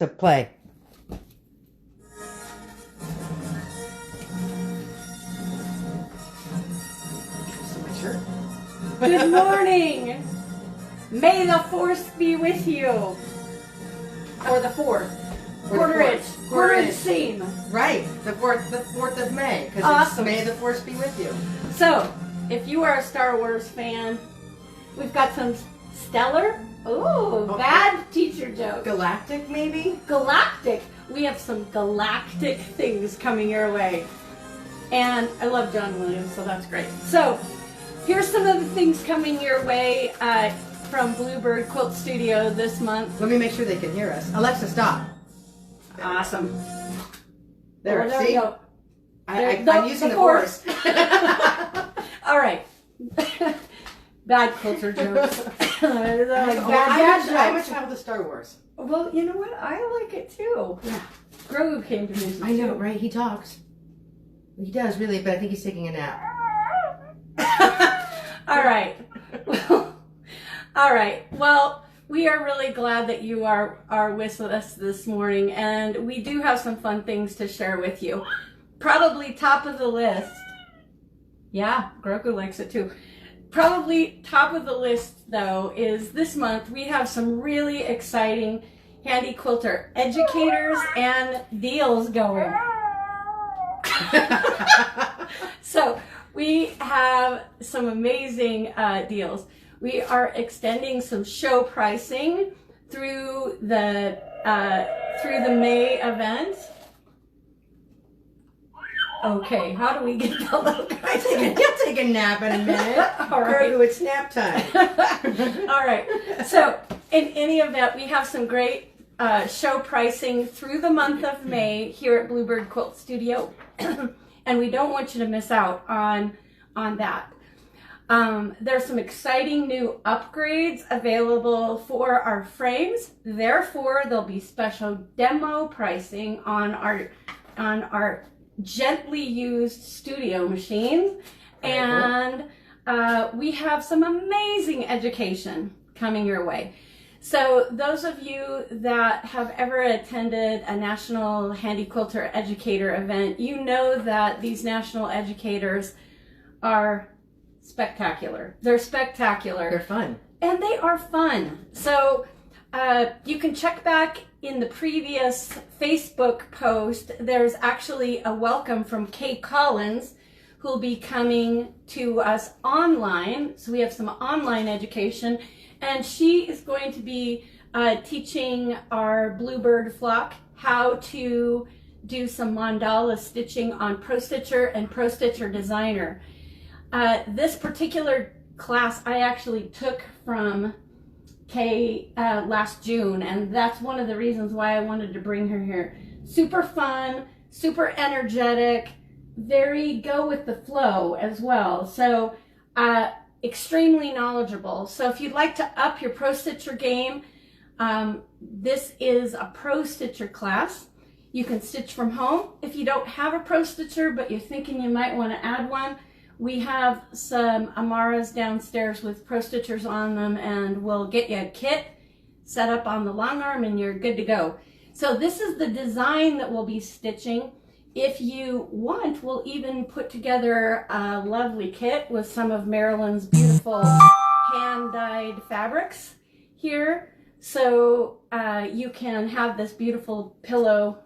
To play. Good morning. May the force be with you. Or the fourth. Quarter inch seam. Right, the 4th of May, because Awesome. May the Force be with you. So, if you are a Star Wars fan, we've got some stellar, bad teacher jokes. Galactic, maybe? Galactic. We have some galactic things coming your way. And I love John Williams, so that's great. So, here's some of the things coming your way from Bluebird Quilt Studio this month. Let me make sure they can hear us. Alexa, stop. Awesome. There, There see? we go. I'm using the force. All right. Bad culture jokes. I'm a child of Star Wars. Well, you know what? I like it too. Yeah. Grogu came to me. I know, right? He talks. He does, really, but I think he's taking a nap. All right. All right. Well, we are really glad that you are with us this morning, and we do have some fun things to share with you. Probably top of the list. Yeah, Grogu likes it too. Probably top of the list, though, is this month we have some really exciting handy quilter educators and deals going. So we have some amazing deals. We are extending some show pricing through the May event. Okay, how do we get the little guy? He'll take a nap in a minute. All right. Grogu, it's nap time. All right. So in any event, we have some great show pricing through the month of May here at Bluebird Quilt Studio, and we don't want you to miss out on that. There's some exciting new upgrades available for our frames. Therefore, there'll be special demo pricing on our gently used studio machines, and we have some amazing education coming your way. So those of you that have ever attended a National Handy Quilter Educator event, you know that these national educators are spectacular. They're spectacular. They're fun. And they are fun. So you can check back in the previous Facebook post. There's actually a welcome from Kay Collins, who will be coming to us online. So we have some online education. And she is going to be teaching our Bluebird flock how to do some mandala stitching on Pro Stitcher and Pro Stitcher Designer. This particular class I actually took from Kay last June, and that's one of the reasons why I wanted to bring her here. Super fun, super energetic, very go with the flow as well. So extremely knowledgeable. So if you'd like to up your Pro Stitcher game, this is a Pro Stitcher class. You can stitch from home. If you don't have a Pro Stitcher, but you're thinking you might want to add one, we have some Amaras downstairs with Pro Stitchers on them, and we'll get you a kit set up on the long arm and you're good to go. So this is the design that we'll be stitching. If you want, we'll even put together a lovely kit with some of Marilyn's beautiful hand-dyed fabrics here. So you can have this beautiful pillow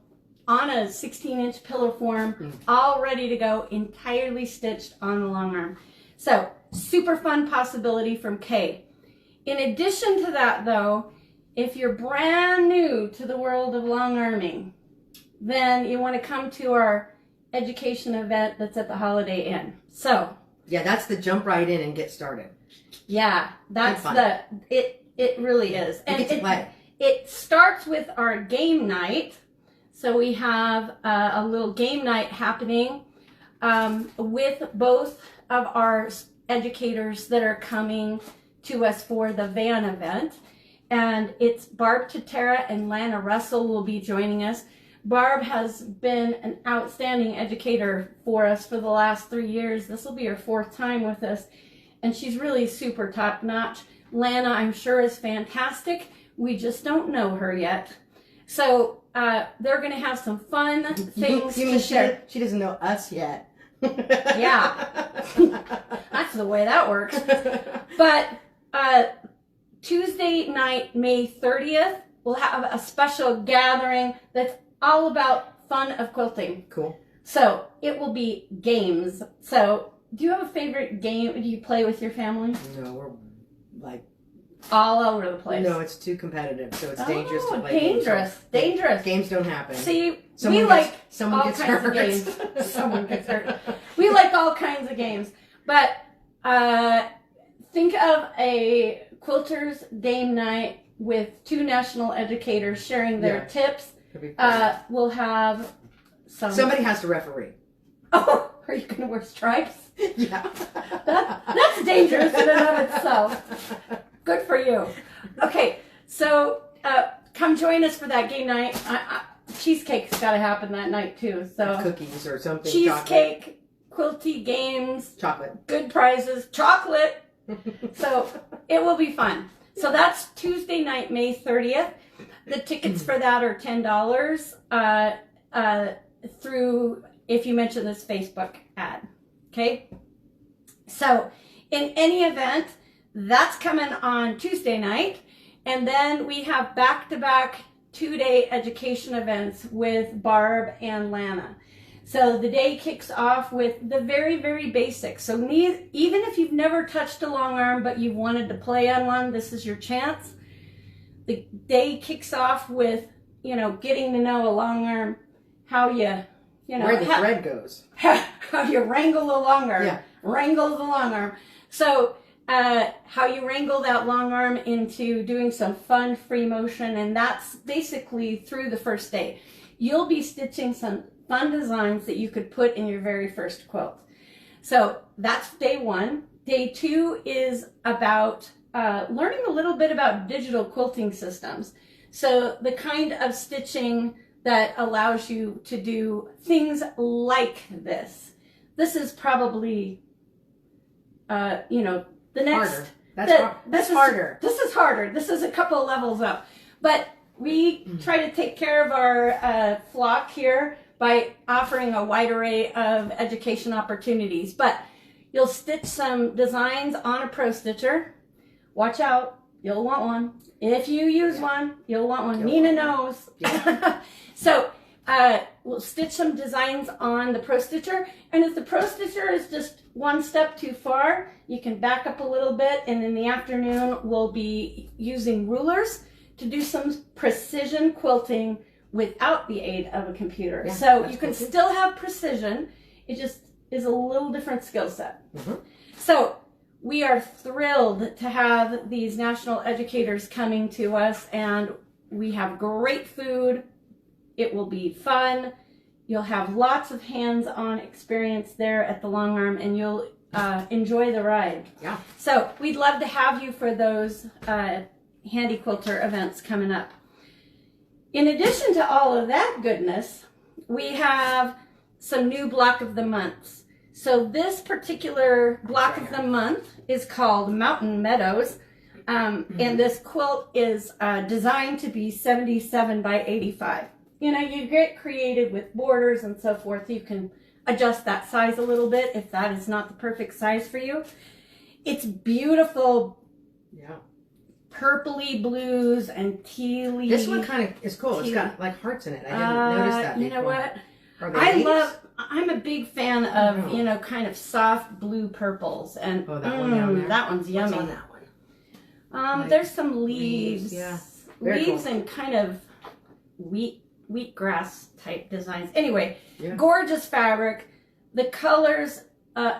on a 16-inch pillow form, all ready to go, entirely stitched on the long arm. So, super fun possibility from Kay. In addition to that, though, if you're brand new to the world of long arming, then you want to come to our education event that's at the Holiday Inn. So, yeah, that's the jump right in and get started. Yeah, that's it really is. And it starts with our game night. So we have a little game night happening with both of our educators that are coming to us for the van event. And it's Barb Tatera and Lana Russell will be joining us. Barb has been an outstanding educator for us for the last 3 years. This will be her 4th time with us. And she's really super top notch. Lana, I'm sure, is fantastic. We just don't know her yet. So they're going to have some fun things You to mean share. she doesn't know us yet? Yeah. That's the way that works. But Tuesday night, May 30th, we'll have a special gathering that's all about fun of quilting. Cool. So it will be games. So do you have a favorite game? Do you play with your family? No, we're like all over the place. No, it's too competitive, so it's dangerous to play. Dangerous. Games don't happen. See, someone we like someone all gets kinds hurt. of games. Someone gets hurt. We like all kinds of games, but think of a quilters game night with two national educators sharing their tips. We'll have somebody has to referee. Oh, are you going to wear stripes? Yeah. That's dangerous in and of itself. Good for you. Okay, so come join us for that game night. Cheesecake's got to happen that night too. So cookies or something. Cheesecake, quilty games, chocolate, good prizes, chocolate. So it will be fun. So that's Tuesday night, May 30th. The tickets for that are $10 through if you mention this Facebook ad. Okay. So in any event, that's coming on Tuesday night. And then we have back-to-back 2-day education events with Barb and Lana. So the day kicks off with the very, very basics. So even if you've never touched a long arm, but you've wanted to play on one, this is your chance. The day kicks off with, getting to know a long arm, how where the thread goes. How you wrangle the long arm. Yeah. Wrangle the long arm. So how you wrangle that long arm into doing some fun free motion, and that's basically through the first day. You'll be stitching some fun designs that you could put in your very first quilt. So that's day one. Day two is about learning a little bit about digital quilting systems. So the kind of stitching that allows you to do things like this. This is probably, the next. Harder. That's harder. This is harder. This is a couple of levels up. But we try to take care of our flock here by offering a wide array of education opportunities. But you'll stitch some designs on a Pro Stitcher. Watch out. You'll want one. If you use one, you'll want one. Nina knows. Yeah. So we'll stitch some designs on the Pro Stitcher. And if the Pro Stitcher is just one step too far, you can back up a little bit. And in the afternoon, we'll be using rulers to do some precision quilting without the aid of a computer. Yeah, so you can still have precision. It just is a little different skill set. Mm-hmm. So we are thrilled to have these national educators coming to us, and we have great food. It will be fun. You'll have lots of hands-on experience there at the long arm, and you'll enjoy the ride. Yeah. So we'd love to have you for those Handy Quilter events coming up. In addition to all of that goodness, we have some new block of the months. So this particular block of the month is called Mountain Meadows. And this quilt is designed to be 77 by 85. You get creative with borders and so forth. You can adjust that size a little bit if that is not the perfect size for you. It's beautiful. Yeah. Purpley blues and tealy. This one kind of is cool. It's got like hearts in it. I didn't notice that before. You know what? Leaves? I'm a big fan of, kind of soft blue purples. And that one down there. That one's yummy. What's on that one? There's some leaves. Yeah. Leaves cool. And kind of wheatgrass type designs. Anyway, gorgeous fabric. The colors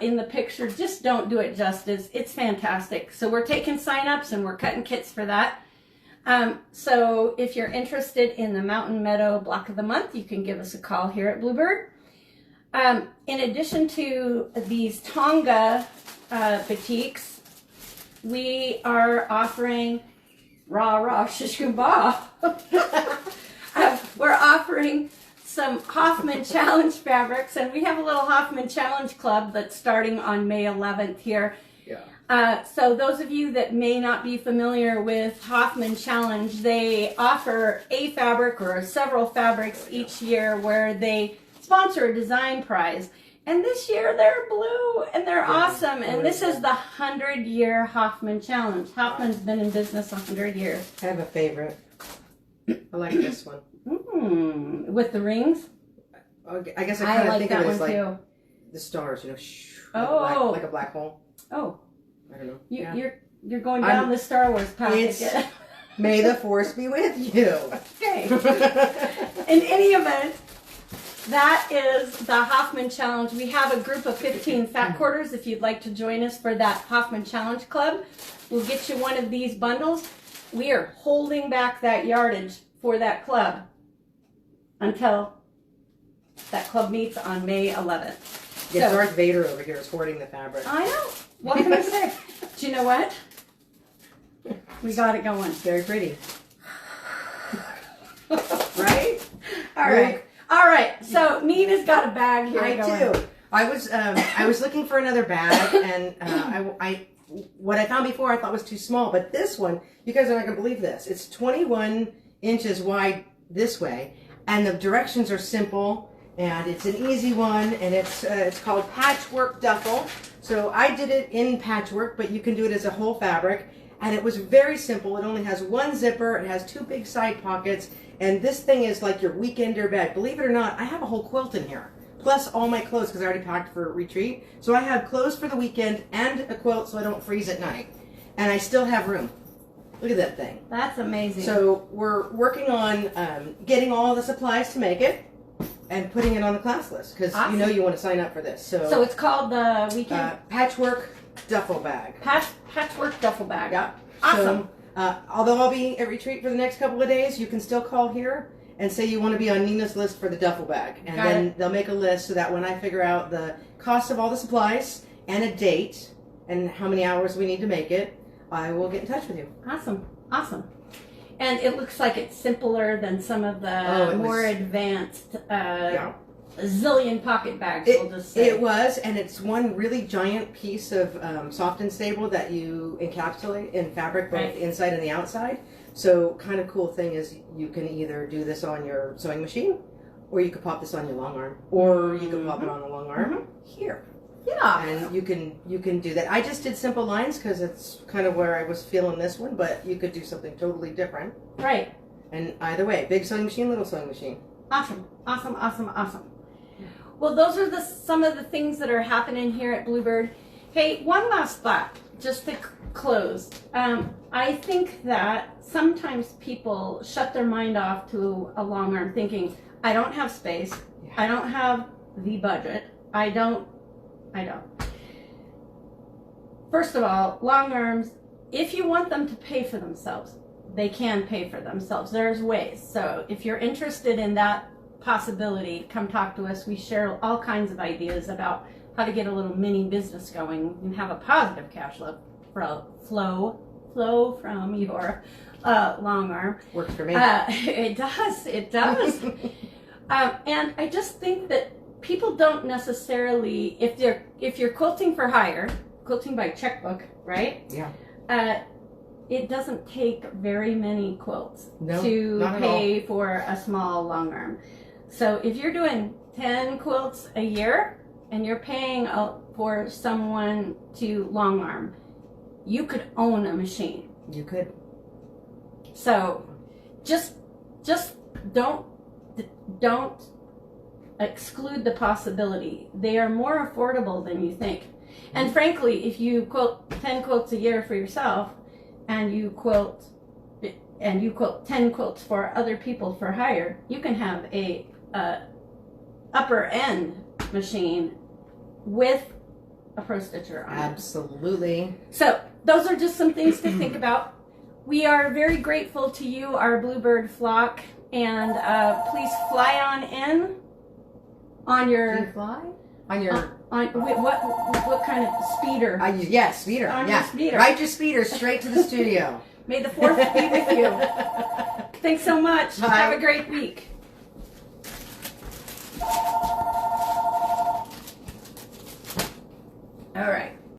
in the picture just don't do it justice. It's fantastic. So we're taking sign-ups and we're cutting kits for that. So if you're interested in the Mountain Meadow Block of the Month, you can give us a call here at Bluebird. In addition to these Tonga batiks, we are offering shishkumba. We're offering some Hoffman Challenge fabrics, and we have a little Hoffman Challenge club that's starting on May 11th here. Yeah. So those of you that may not be familiar with Hoffman Challenge, they offer a fabric or several fabrics each year where they sponsor a design prize. And this year they're blue and they're awesome. And this is the 100-year Hoffman Challenge. Hoffman's been in business 100 years. I have a favorite. I like this one. With the rings? I guess I kind of like think that of it as one like too. the stars, you know, like a black hole. Oh, I don't know. you're going down the Star Wars path again. May the Force be with you. Okay. In any event, that is the Hoffman Challenge. We have a group of 15 fat quarters. If you'd like to join us for that Hoffman Challenge Club, we'll get you one of these bundles. We are holding back that yardage for that club until that club meets on May 11th. Yeah, Darth Vader over here is hoarding the fabric. I know. What can I say? Do you know what? We got it going. Very pretty. Right? All right. All right. So Nina's got a bag here. I do. I was looking for another bag, and what I found before I thought was too small, but this one, you guys are not gonna believe this. It's 21 inches wide this way, and the directions are simple, and it's an easy one, and it's called Patchwork Duffel. So I did it in patchwork, but you can do it as a whole fabric, and it was very simple. It only has one zipper, it has 2 big side pockets, and this thing is like your weekender bag. Believe it or not, I have a whole quilt in here, plus all my clothes because I already packed for a retreat. So I have clothes for the weekend and a quilt so I don't freeze at night, and I still have room. Look at that thing. That's amazing. So we're working on getting all the supplies to make it and putting it on the class list because you know you want to sign up for this. So it's called the weekend Patchwork Duffel Bag. Patchwork Duffel Bag. Yeah. Awesome. So, although I'll be at retreat for the next couple of days, you can still call here and say you want to be on Nina's list for the duffel bag. And then they'll make a list so that when I figure out the cost of all the supplies and a date and how many hours we need to make it, I will get in touch with you. Awesome. Awesome. And it looks like it's simpler than some of the more advanced zillion pocket bags, we'll just say. It was, and it's one really giant piece of soft and stable that you encapsulate in fabric, both the inside and the outside. So kind of cool thing is you can either do this on your sewing machine, or you could pop this on your long arm, or you could pop it on the long arm here. Yeah. And you can do that. I just did simple lines because it's kind of where I was feeling this one, but you could do something totally different. Right. And either way, big sewing machine, little sewing machine. Awesome. Awesome. Awesome. Awesome. Well, those are some of the things that are happening here at Bluebird. Hey, one last thought, just to close. I think that sometimes people shut their mind off to a long arm thinking, I don't have space, I don't have the budget, I don't. First of all, long arms, if you want them to pay for themselves, they can pay for themselves. There's ways. So if you're interested in that possibility, come talk to us. We share all kinds of ideas about how to get a little mini business going and have a positive cash flow from your long arm. Works for me. It does. And I just think that people don't necessarily, if you're quilting for hire, quilting by checkbook, right? Yeah. It doesn't take very many quilts to pay for a small long arm. So if you're doing 10 quilts a year and you're paying for someone to long arm, you could own a machine. You could. So just don't exclude the possibility. They are more affordable than you think. And frankly, if you quilt 10 quilts a year for yourself and you quilt 10 quilts for other people for hire, you can have a upper end machine with a pro stitcher on it. Absolutely. So those are just some things to think about. We are very grateful to you, our Bluebird flock, and please fly on in on your. Do you fly? On your. What kind of speeder? Yes, speeder. On your speeder. Ride your speeder straight to the studio. May the 4th be with you. Thanks so much. Bye. Have a great week. All right.